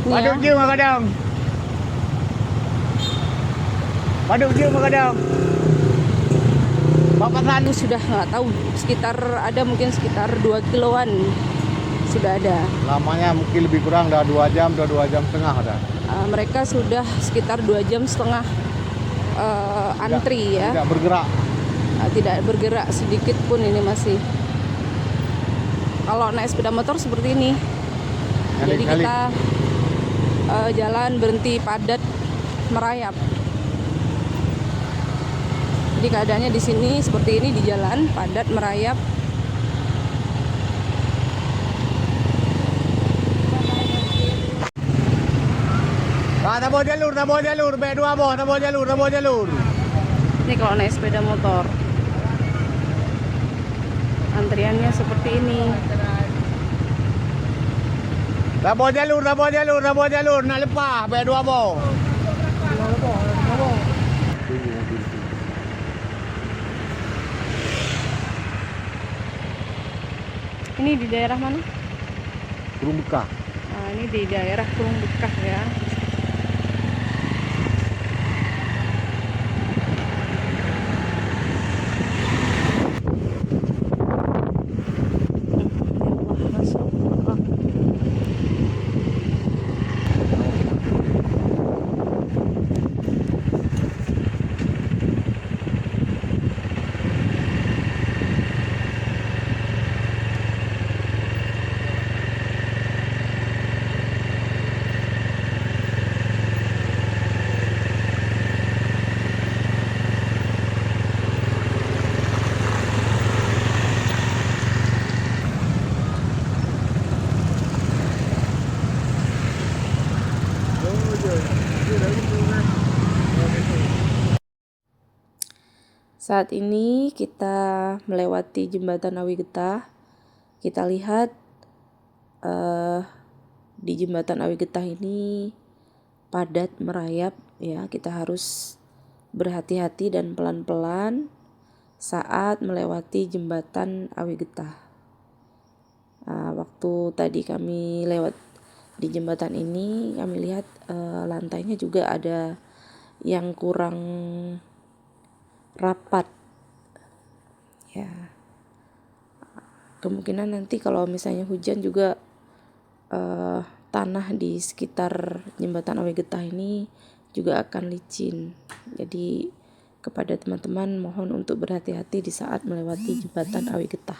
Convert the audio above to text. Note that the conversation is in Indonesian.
Paduk ya. je kadang. Paduk je kadang. Bapasan Itu sudah nggak tahu, sekitar ada mungkin sekitar 2 kiloan sudah ada. lamanya mungkin lebih kurang dah 2 jam, 2 jam setengah dah. Mereka sudah sekitar 2 jam setengah antri ya. Tidak bergerak. Tidak bergerak sedikit pun ini masih. Kalau naik sepeda motor seperti ini. Jadi kita jalan berhenti padat merayap. Jadi keadaannya di sini seperti ini, di jalan padat merayap. Tambah jalur, B2 boh, tambah jalur. Ini kalau naik sepeda motor. Antriannya seperti ini. Tambah jalur, nak lepas B2 boh. Ini di daerah mana? Kurung Bekah. Nah, ini di daerah Kurung Bekah ya. Saat ini kita melewati jembatan Awi Getah. Kita lihat di jembatan Awi Getah ini padat merayap ya. Kita harus berhati-hati dan pelan-pelan saat melewati jembatan Awi Getah. Waktu tadi kami lewat di jembatan ini, kami lihat lantainya juga ada yang kurang rapat ya. Kemungkinan nanti kalau misalnya hujan juga tanah di sekitar jembatan Awi Getah ini juga akan licin. Jadi kepada teman-teman mohon untuk berhati-hati di saat melewati jembatan Awi Getah.